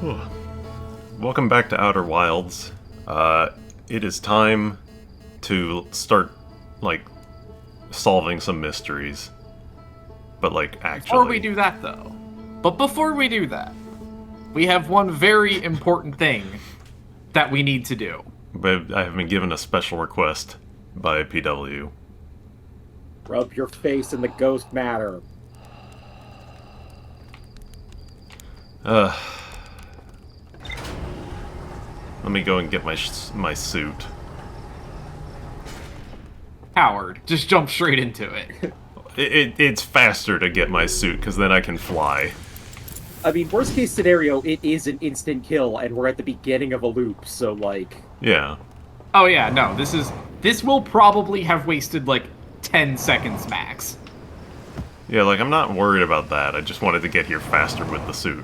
Welcome back to Outer Wilds. It is time to start, like, solving some mysteries. But, like, actually... Before we do that, though. But before we do that, we have one very important thing that we need to do. But I have been given a special request by PW. Rub your face in the ghost matter. Let me go and get my suit. Howard, just jump straight into it. It's faster to get my suit, because then I can fly. I mean, worst case scenario, it is an instant kill, and we're at the beginning of a loop, so, like... Yeah. Oh yeah, no, this will probably have wasted, like, 10 seconds max. Yeah, like, I'm not worried about that. I just wanted to get here faster with the suit.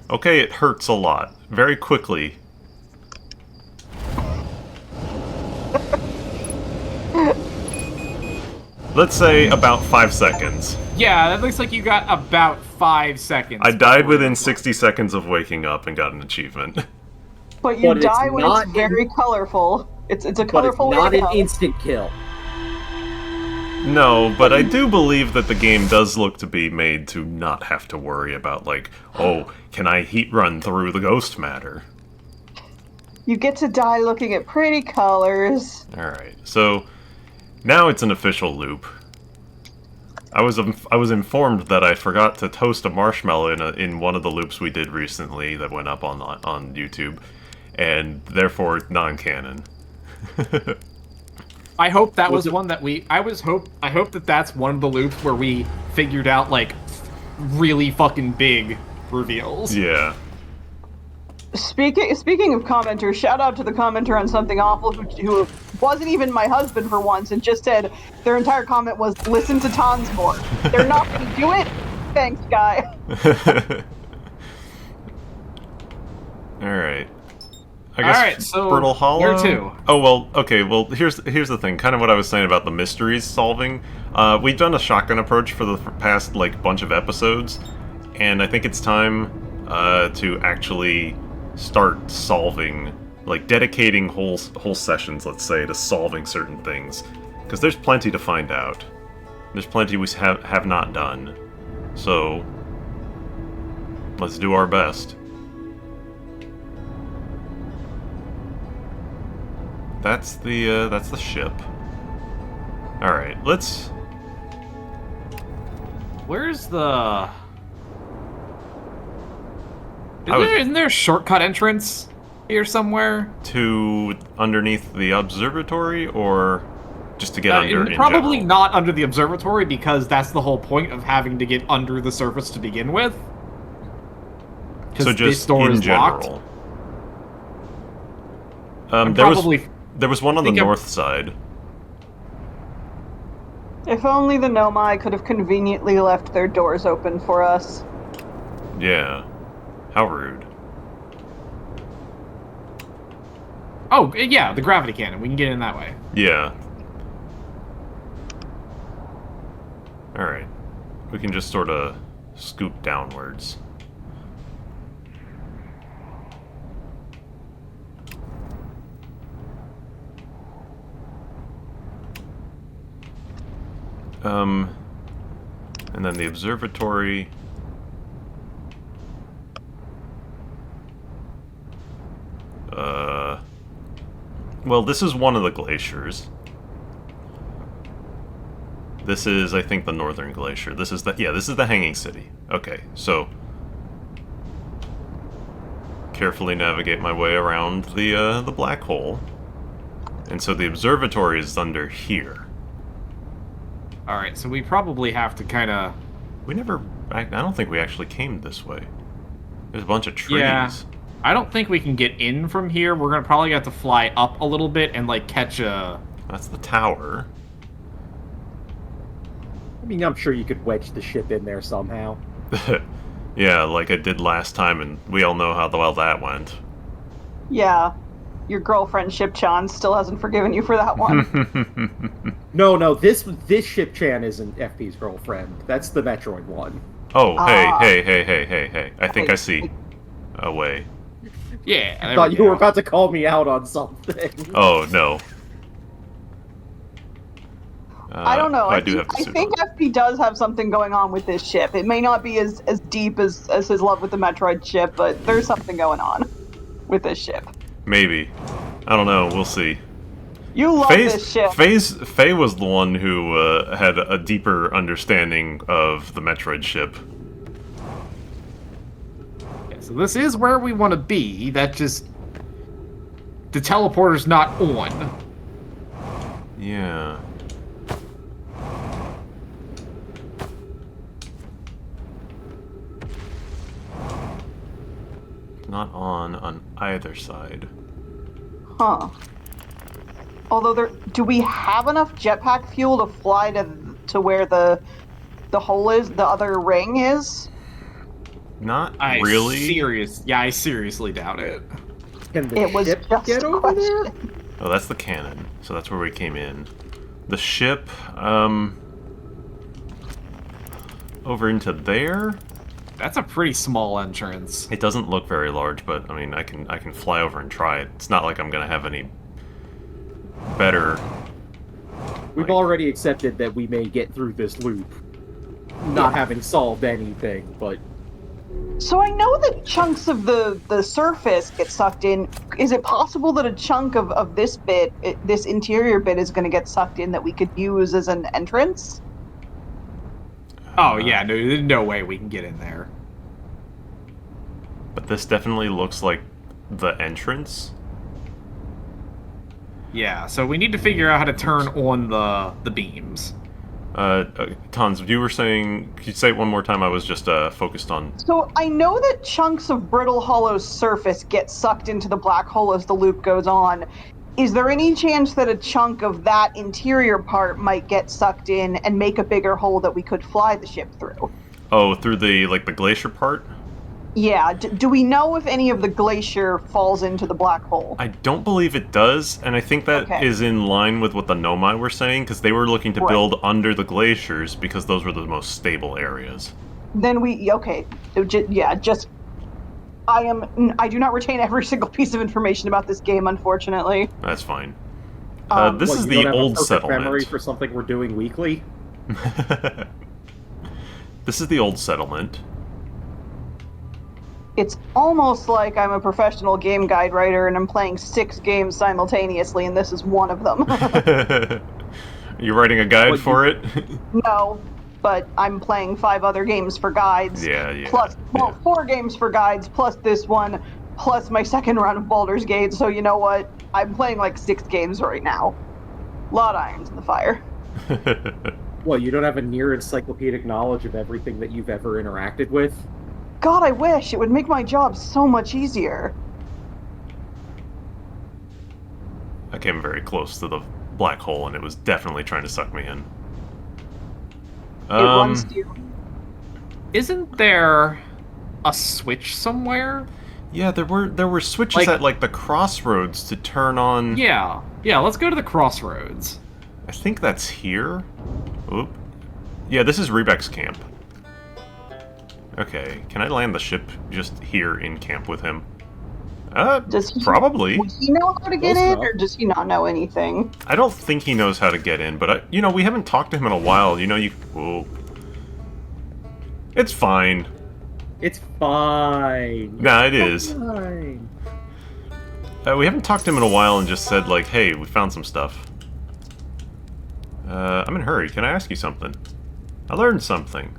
Okay, it hurts a lot. Very quickly. Let's say about 5 seconds. Yeah, that looks like you got about 5 seconds. I died within 60 seconds of waking up and got an achievement. But you But die it's when not it's very colorful. It's a But it's colorful way not to an go. instant kill. No, but I do believe that the game does look to be made to not have to worry about, like, oh, can I heat run through the ghost matter? You get to die looking at pretty colors. Alright, so now it's an official loop. I was informed that I forgot to toast a marshmallow in one of the loops we did recently that went up on YouTube, and therefore non-canon. I hope that was one that I hope that that's one of the loops where we figured out, like, really fucking big reveals. Yeah. Speaking of commenters, shout out to the commenter on Something Awful who wasn't even my husband for once and just said their entire comment was, listen to Tons more. They're not going to do it? Thanks, guy. Alright. I guess Alright, so Brittle Hollow? where to? Oh, well, okay, well, here's the thing. Kind of what I was saying about the mysteries solving. We've done a shotgun approach for the past, like, bunch of episodes, and I think it's time to actually start solving, like, dedicating whole sessions, let's say, to solving certain things. Because there's plenty to find out. There's plenty we have not done. So, let's do our best. That's the ship. Alright, let's... Where's the... Isn't there a shortcut entrance here somewhere? To underneath the observatory, or just to get under in Probably general? not under the observatory, because that's the whole point of having to get under the surface to begin with. So This just door in is locked. general. There was one on the north side. If only the Nomai could have conveniently left their doors open for us. Yeah. How rude. Oh, yeah, the gravity cannon. We can get in that way. Yeah. Alright. We can just sort of scoop downwards. And then the observatory. Well, this is one of the glaciers. This is, I think, the northern glacier. This is the Hanging City. Okay, so carefully navigate my way around the black hole. And so the observatory is under here. Alright, so we probably have to kind of... I don't think we actually came this way. There's a bunch of trees. Yeah. I don't think we can get in from here. We're gonna probably have to fly up a little bit and, like, catch a... That's the tower. I mean, I'm sure you could wedge the ship in there somehow. Yeah, like I did last time, and we all know how well that went. Yeah. your girlfriend ship, Chan, still hasn't forgiven you for that one. No, this ship Chan isn't FP's girlfriend. That's the Metroid one. Oh, Ah. hey. I think I see a way. Yeah, I thought you were about to call me out on something. Oh, no. I don't know. I do have to I think FP does have something going on with this ship. It may not be as deep as his love with the Metroid ship, but there's something going on with this ship. Maybe. I don't know. We'll see. You love this ship. Faye was the one who had a deeper understanding of the Metroid ship. Yeah, so this is where we want to be. That just... The teleporter's not on. Yeah. Not on either side. Huh. Although do we have enough jetpack fuel to fly to where the hole is, the other ring is? Not really. I seriously doubt it. Can the It was ship just get a over there? question. Oh, that's the cannon. So that's where we came in. The ship, over into there? That's a pretty small entrance. It doesn't look very large, but I mean, I can fly over and try it. It's not like I'm gonna have any better. We've already accepted that we may get through this loop, not having solved anything, but... So I know that chunks of the surface get sucked in. Is it possible that a chunk of this bit, this interior bit, is going to get sucked in that we could use as an entrance? Oh yeah, no, there's no way we can get in there. But this definitely looks like the entrance. Yeah, so we need to figure out how to turn on the beams. Tons, you were saying... Could you say it one more time? I was just focused on... So I know that chunks of Brittle Hollow's surface get sucked into the black hole as the loop goes on. Is there any chance that a chunk of that interior part might get sucked in and make a bigger hole that we could fly the ship through? Oh, through the glacier part? Yeah. Do we know if any of the glacier falls into the black hole? I don't believe it does, and I think that is in line with what the Nomai were saying, because they were looking to build under the glaciers because those were the most stable areas. Then okay. I do not retain every single piece of information about this game, unfortunately. That's fine. This What, is you the don't have a old perfect settlement. memory for something we're doing weekly? This is the old settlement. It's almost like I'm a professional game guide writer and I'm playing 6 games simultaneously, and this is one of them. You're writing a guide for it? No, but I'm playing 5 other games for guides. Yeah. Plus, 4 games for guides, plus this one, plus my second run of Baldur's Gate, so you know what? I'm playing like 6 games right now. A lot of irons in the fire. Well, you don't have a near encyclopedic knowledge of everything that you've ever interacted with? God, I wish. It would make my job so much easier. I came very close to the black hole, and it was definitely trying to suck me in. It runs to... Isn't there a switch somewhere? Yeah, there were switches at the crossroads to turn on. Yeah, let's go to the crossroads. I think that's here. Oop. Yeah, this is Rebek's camp. Okay, can I land the ship just here in camp with him? Probably. Does he know how to get in, or does he not know anything? I don't think he knows how to get in, but we haven't talked to him in a while. Whoa. It's fine. It's fine. Nah, it is. Fine. We haven't talked to him in a while and just said, hey, we found some stuff. I'm in a hurry. Can I ask you something? I learned something.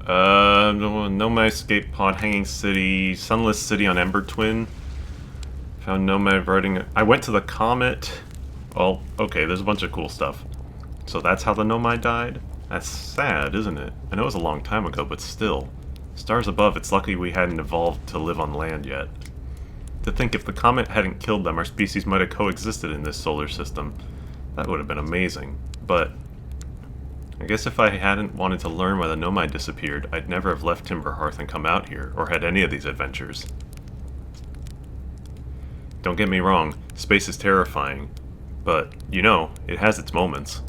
Nomad escape pod, Hanging City, Sunless City on Ember Twin. Found Nomad writing... I went to the Comet. Well, okay, there's a bunch of cool stuff. So that's how the Nomad died? That's sad, isn't it? I know it was a long time ago, but still. Stars above, it's lucky we hadn't evolved to live on land yet. To think if the comet hadn't killed them, our species might have coexisted in this solar system. That would have been amazing. But I guess if I hadn't wanted to learn why the Nomai disappeared, I'd never have left Timberhearth and come out here, or had any of these adventures. Don't get me wrong, space is terrifying, but, you know, it has its moments.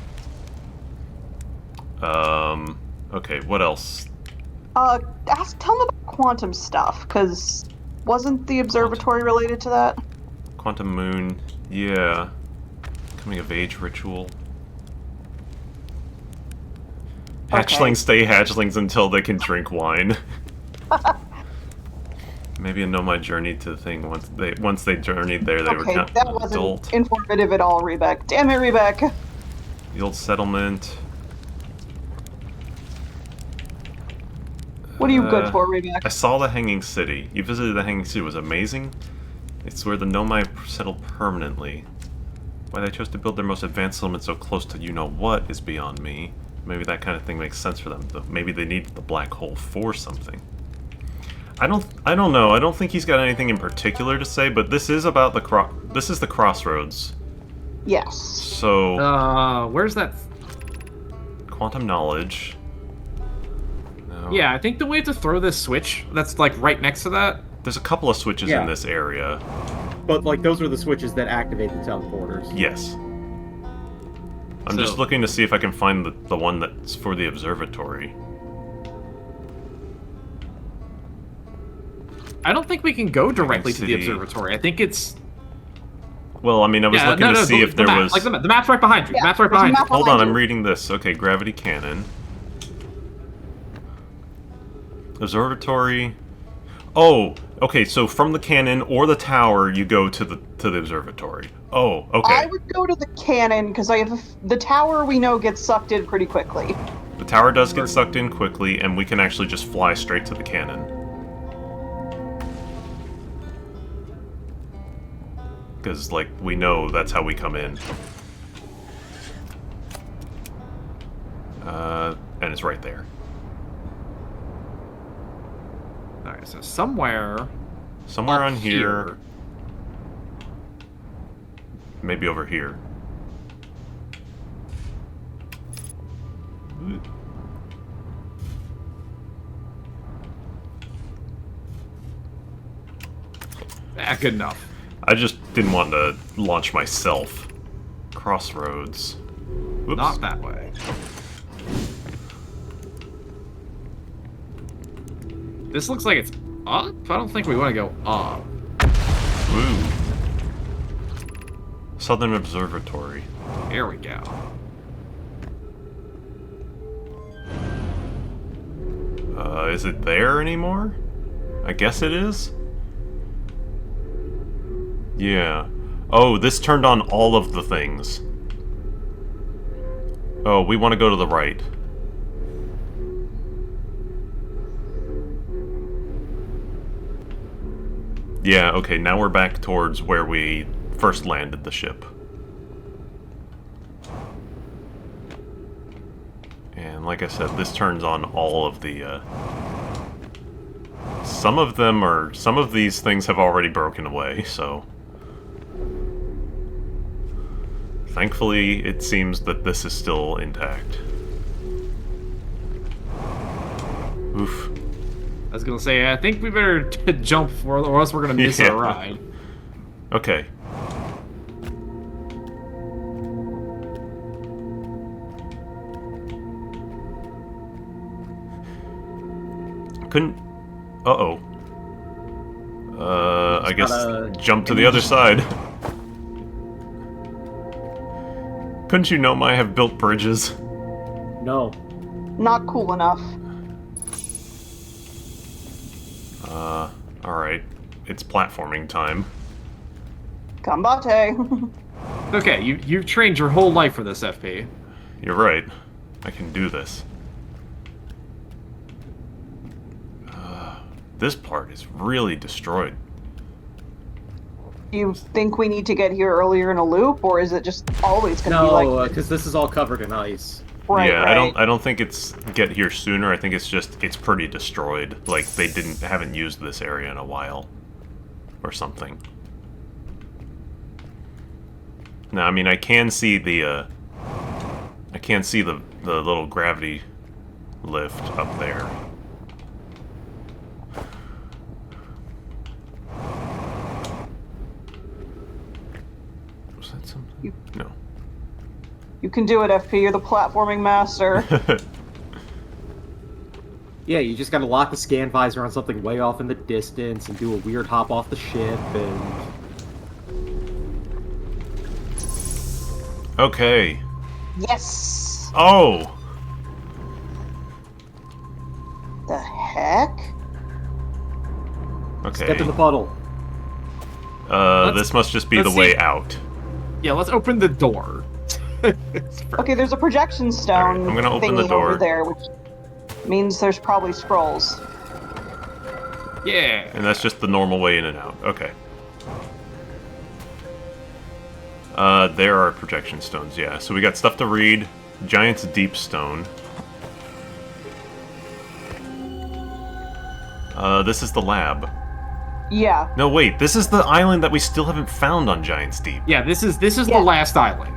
Okay, what else? Tell them about quantum stuff, because wasn't the observatory related to that? Quantum moon, yeah. Coming of age ritual. Hatchlings stay hatchlings until they can drink wine. Maybe I know my journey to the thing. Once they journeyed there, they were kind that of wasn't adult. informative at all, Rebek. Damn it, Rebek. The old settlement. What are you good for, Rebek? I saw the Hanging City. You visited the Hanging City. It was amazing. It's where the Nomai settled permanently. Why they chose to build their most advanced settlement so close to you-know-what is beyond me. Maybe that kind of thing makes sense for them. Maybe they need the black hole for something. I don't know. I don't think he's got anything in particular to say, but this is about this is the crossroads. Yes. So where's that? Quantum knowledge. No. Yeah, I think the way to throw this switch that's like right next to that. There's a couple of switches in this area. But like those are the switches that activate the teleporters. Yes. I'm just looking to see if I can find the one that's for the observatory. I don't think we can go directly to the observatory. I think it's... Well, I mean, I was looking to see if there was... Like the map's right behind you. Yeah, The map's right behind you. Hold on, I'm reading this. Okay, gravity cannon. Observatory... Oh, okay, so from the cannon or the tower, you go to the observatory. Oh, okay. I would go to the cannon, because the tower we know gets sucked in pretty quickly. The tower does get sucked in quickly, and we can actually just fly straight to the cannon. Because, like, we know that's how we come in. And it's right there. Alright, so somewhere on here. Maybe over here. Good enough. I just didn't want to launch myself. Crossroads. Whoops. Not that way. This looks like it's up? I don't think we want to go up. Woo. Southern Observatory. Here we go. Is it there anymore? I guess it is? Yeah. Oh, this turned on all of the things. Oh, we want to go to the right. Yeah, okay, now we're back towards where we first landed the ship. And like I said, this turns on all of the, some of these things have already broken away, so... Thankfully, it seems that this is still intact. Oof. I was gonna say, I think we better jump or else we're gonna miss our ride. Okay. Couldn't... Uh-oh. I guess jump to the other side. Couldn't you know I have built bridges? No. Not cool enough. Alright. It's platforming time. Combate. Okay, you've trained your whole life for this, FP. You're right. I can do this. This part is really destroyed. Do you think we need to get here earlier in a loop, or is it just always going to be like... No, because this is all covered in ice. Right, yeah, right. I don't think it's get here sooner. I think it's pretty destroyed. Like they haven't used this area in a while, or something. Now, I mean, I can see the little gravity lift up there. No. You can do it, FP. You're the platforming master. Yeah, you just gotta lock the scan visor on something way off in the distance and do a weird hop off the ship and... Okay. Yes! Oh! The heck? Okay. Step in the puddle. This must just be the let's way see. out. Yeah, let's open the door. Okay, there's a projection stone Alright, I'm gonna open the thingy door. over there, which means there's probably scrolls. Yeah. And that's just the normal way in and out. Okay. There are projection stones, yeah. So we got stuff to read. Giant's Deep Stone. This is the lab. Yeah. No, wait. This is the island that we still haven't found on Giant's Deep. Yeah, this is Yeah. the last island.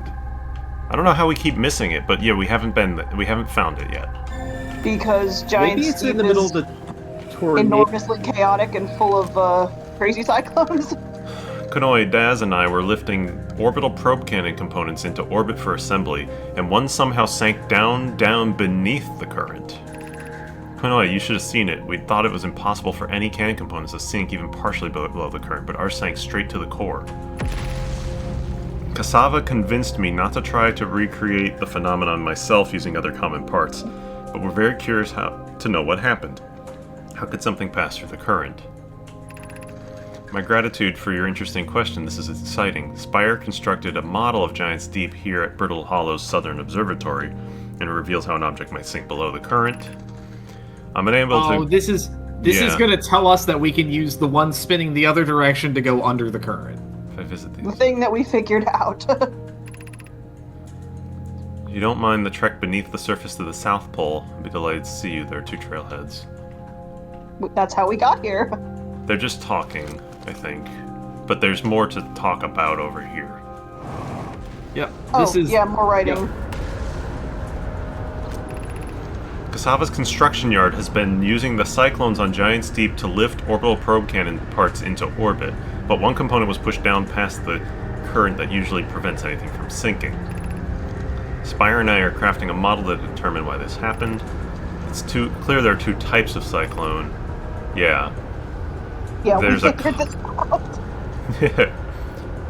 I don't know how we keep missing it, but yeah, we haven't found it yet. Because Giant Maybe it's Steve in the middle is of the tornado. enormously chaotic and full of crazy cyclones. Kunoi, Daz, and I were lifting orbital probe cannon components into orbit for assembly, and one somehow sank down beneath the current. Kunoi, you should have seen it. We thought it was impossible for any cannon components to sink even partially below the current, but ours sank straight to the core. Cassava convinced me not to try to recreate the phenomenon myself using other common parts, but we're very curious to know what happened. How could something pass through the current? My gratitude for your interesting question. This is exciting. Spire constructed a model of Giant's Deep here at Brittle Hollow's Southern Observatory, and it reveals how an object might sink below the current. I'm unable to... Oh, this is Yeah. going to tell us that we can use the one spinning the other direction to go under the current. If I visit The these... thing that we figured out. You don't mind the trek beneath the surface of the South Pole. I'd be delighted to see you. There are two trailheads. That's how we got here. They're just talking, I think. But there's more to talk about over here. Yep. Oh, This is yeah, more writing. Yep. Cassava's construction yard has been using the cyclones on Giant's Deep to lift orbital probe cannon parts into orbit, but one component was pushed down past the current that usually prevents anything from sinking. Spire and I are crafting a model to determine why this happened. It's clear there are two types of cyclone. Yeah. Yeah, There's we a- figured this out.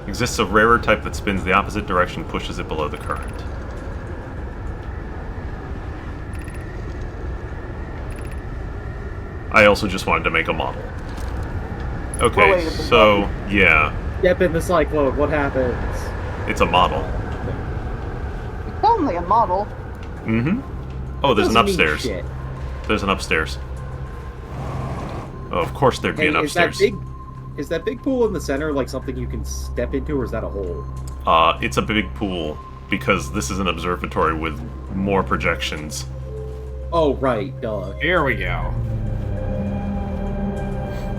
Exists a rarer type that spins the opposite direction, pushes it below the current. I also just wanted to make a model. Okay, Related. so, yeah, Step in the cyclone, what happens? it's a model. It's only a model. Mm-hmm. Oh, there's an Doesn't mean upstairs. shit. There's an upstairs. Oh, of course there'd be Hey, an is that upstairs. is that big pool in the center like something you can step into, or is that a hole? It's a big pool, because this is an observatory with more projections. Oh, right, duh. Here we go.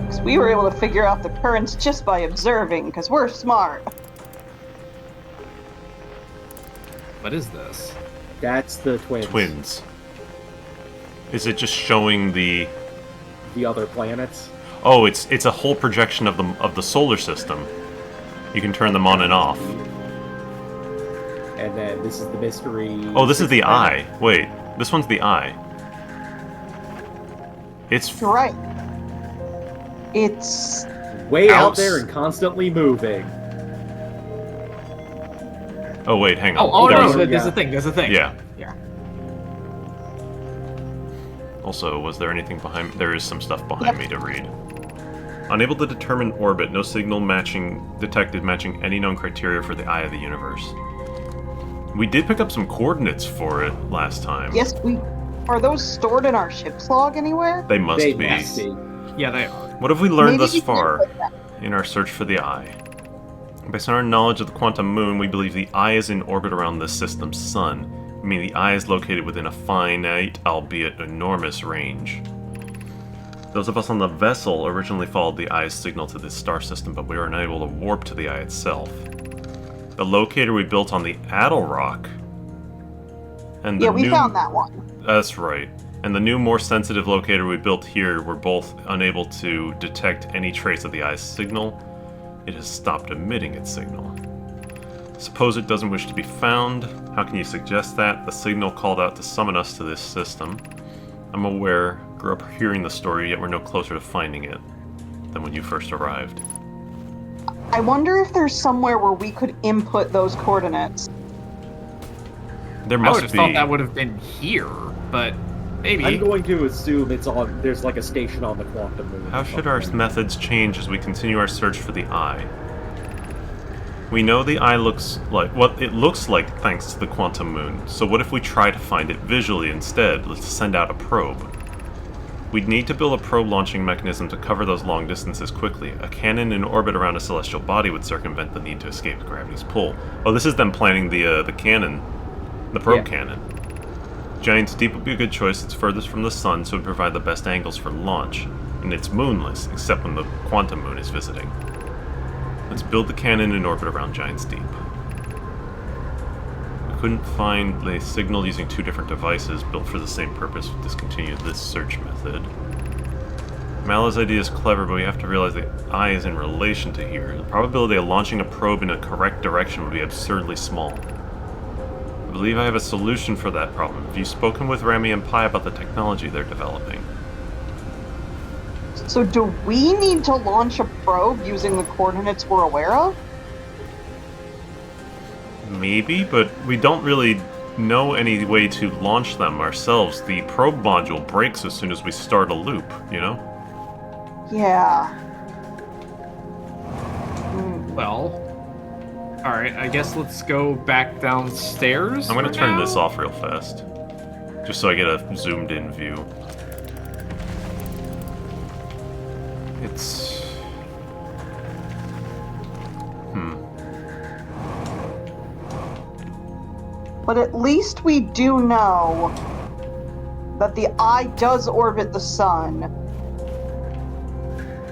'Cause we were able to figure out the currents just by observing, because we're smart. What is this? That's the twins. Twins. Is it just showing the... The other planets. Oh, it's a whole projection of the solar system. You can turn them on and off. And then this is the mystery. Oh, this is the planet. eye. Wait, this one's the eye. It's... You're right. It's... Way out Outs- there and constantly moving. Oh, wait, hang on. Oh, There no, was- there's yeah. a thing, there's a thing. Yeah. Yeah. Also, was there anything behind... There is some stuff behind me to read. Unable to determine orbit, no signal detected matching any known criteria for the eye of the universe. We did pick up some coordinates for it last time. Yes, we... Are those stored in our ship's log anywhere? They must They be. must be. Yeah, they are. What have we learned Maybe thus we can far put that. in our search for the eye? Based on our knowledge of the quantum moon, we believe the eye is in orbit around this system's sun. I mean, the eye is located within a finite, albeit enormous, range. Those of us on the vessel originally followed the eye's signal to this star system, but we were unable to warp to the eye itself. The locator we built on the Addle Rock, and the Yeah, we new... found that one. That's right. And the new, more sensitive locator we built here were both unable to detect any trace of the eye's signal. It has stopped emitting its signal. Suppose it doesn't wish to be found. How can you suggest that? The signal called out to summon us to this system. I'm aware, grew up hearing the story, yet we're no closer to finding it than when you first arrived. I wonder if there's somewhere where we could input those coordinates. There I must would have be. thought that would have been here, but maybe. I'm going to assume it's on. There's like a station on the quantum moon. How should our methods change as we continue our search for the eye? We know the eye looks like what it looks like thanks to the quantum moon, so what if we try to find it visually instead? Let's send out a probe. We'd need to build a probe launching mechanism to cover those long distances quickly. A cannon in orbit around a celestial body would circumvent the need to escape gravity's pull. Oh, this is them planning the cannon, the probe cannon. Giant's Deep would be a good choice. It's furthest from the sun, so it would provide the best angles for launch. And it's moonless, except when the quantum moon is visiting. Let's build the cannon in orbit around Giant's Deep. We couldn't find the signal using two different devices built for the same purpose. We discontinued this search method. Mala's idea is clever, but we have to realize the eye is in relation to here. The probability of launching a probe in a correct direction would be absurdly small. I believe I have a solution for that problem. Have you spoken with Remy and Pi about the technology they're developing? So do we need to launch a probe using the coordinates we're aware of? Maybe, but we don't really know any way to launch them ourselves. The probe module breaks as soon as we start a loop, you know? Yeah. Well, alright, I guess let's go back downstairs. I'm gonna for turn now. this off real fast. Just so I get a zoomed in view. It's... But at least we do know that the eye does orbit the sun.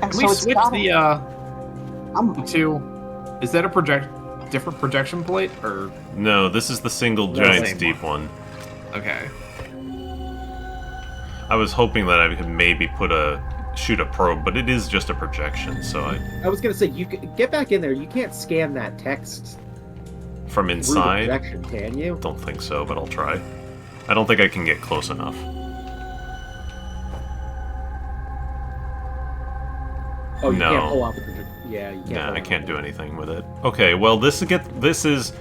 And Can we it's switch gotta- the to... Is that a different projection plate, or... No, this is the single Giant's same Deep one. Okay. I was hoping that I could maybe shoot a probe, but it is just a projection, so I was gonna say, you can get back in there. You can't scan that text from through the inside, projection, can you? don't think so, but I'll try. I don't think I can get close enough. Oh, you No. can't pull out the projection. Yeah, you can't. Nah, pull I out can't the- do anything with it. Okay, well this is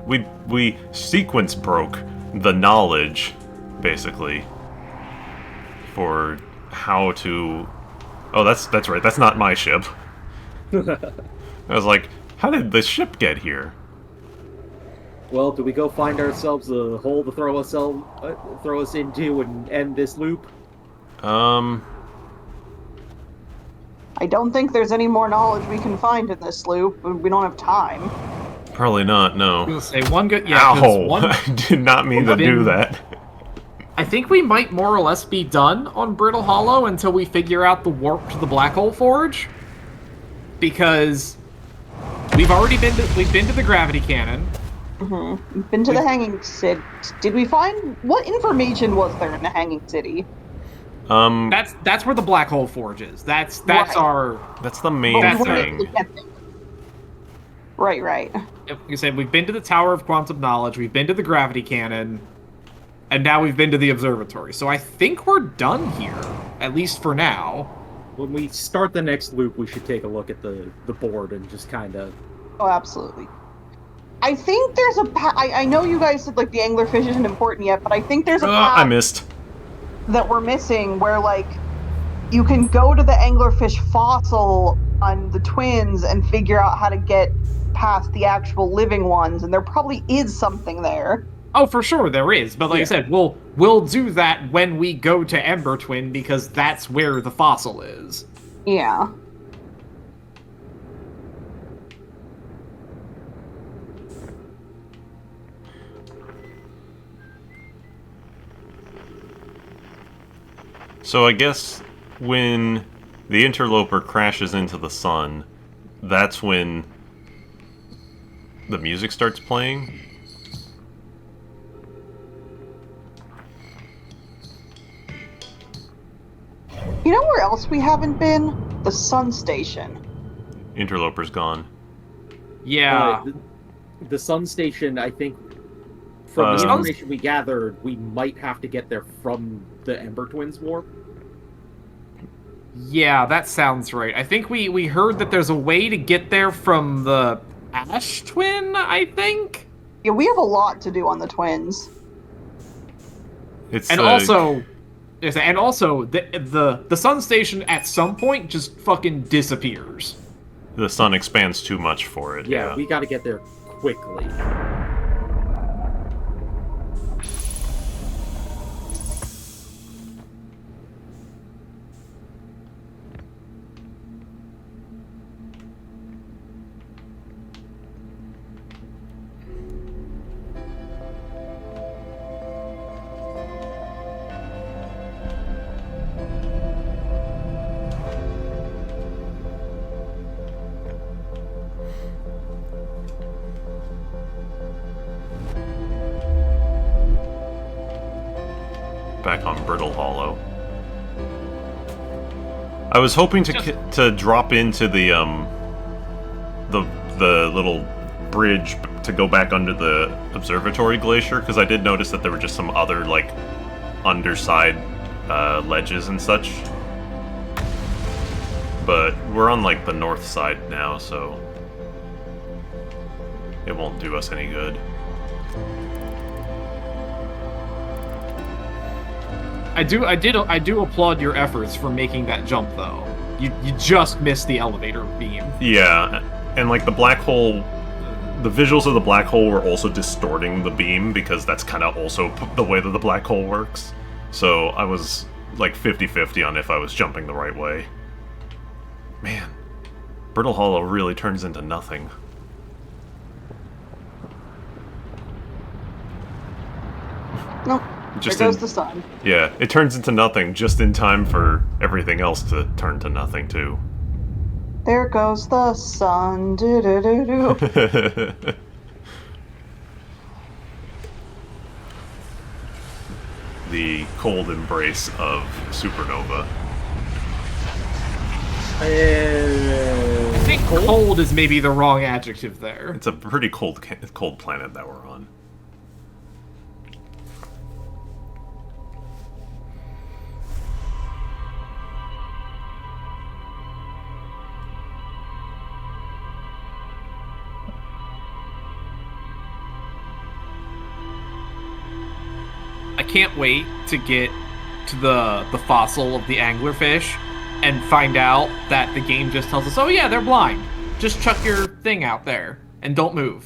we sequence broke the knowledge, basically, for how to. Oh, that's right. That's not my ship. I was like, how did the ship get here? Well, do we go find ourselves a hole to throw us into and end this loop? I don't think there's any more knowledge we can find in this loop. We don't have time. Probably not. No. I was gonna say one good... Yeah, 'cause Ow! one... I did not mean to do that. I think we might more or less be done on Brittle Hollow until we figure out the warp to the Black Hole Forge. Because we've been to the gravity cannon. We've been to the Hanging City. Did we find... What information was there in the Hanging City? That's where the Black Hole Forge is. That's Right. our... That's the main That's thing. Right, right. Like I said, we've been to the Tower of Quantum Knowledge, we've been to the gravity cannon, and now we've been to the observatory. So I think we're done here, at least for now. When we start the next loop, we should take a look at the board and just kind of... Oh, absolutely. I think there's a I know you guys said, like, the anglerfish isn't important yet, but I think there's a path I missed. that we're missing where, like, you can go to the anglerfish fossil on the twins and figure out how to get past the actual living ones, and there probably is something there. Oh, for sure there is, but like I said, we'll do that when we go to Ember Twin, because that's where the fossil is. Yeah. So I guess when the interloper crashes into the sun, that's when the music starts playing. You know where else we haven't been? The sun station. Interloper's gone. Yeah. the sun station, I think, from the information we gathered, we might have to get there from the Ember Twins warp. Yeah, that sounds right. I think we heard that there's a way to get there from the Ash Twin, I think? Yeah, we have a lot to do on the twins. And also the sun station at some point just fucking disappears. The sun expands too much for it. Yeah, we gotta get there quickly. Back on Brittle Hollow. I was hoping to drop into the little bridge to go back under the observatory glacier, because I did notice that there were just some other like underside ledges and such. But we're on like the north side now, so it won't do us any good. I do applaud your efforts for making that jump, though. You just missed the elevator beam. Yeah, and like the black hole, the visuals of the black hole were also distorting the beam, because that's kind of also the way that the black hole works. So I was like 50-50 on if I was jumping the right way. Man, Brittle Hollow really turns into nothing. Nope. Just there goes the sun. Yeah, it turns into nothing just in time for everything else to turn to nothing, too. There goes the sun. Do do do do. The cold embrace of supernova. I think cold is maybe the wrong adjective there. It's a pretty cold planet that we're on. I can't wait to get to the fossil of the anglerfish and find out that the game just tells us, oh yeah, they're blind. Just chuck your thing out there and don't move.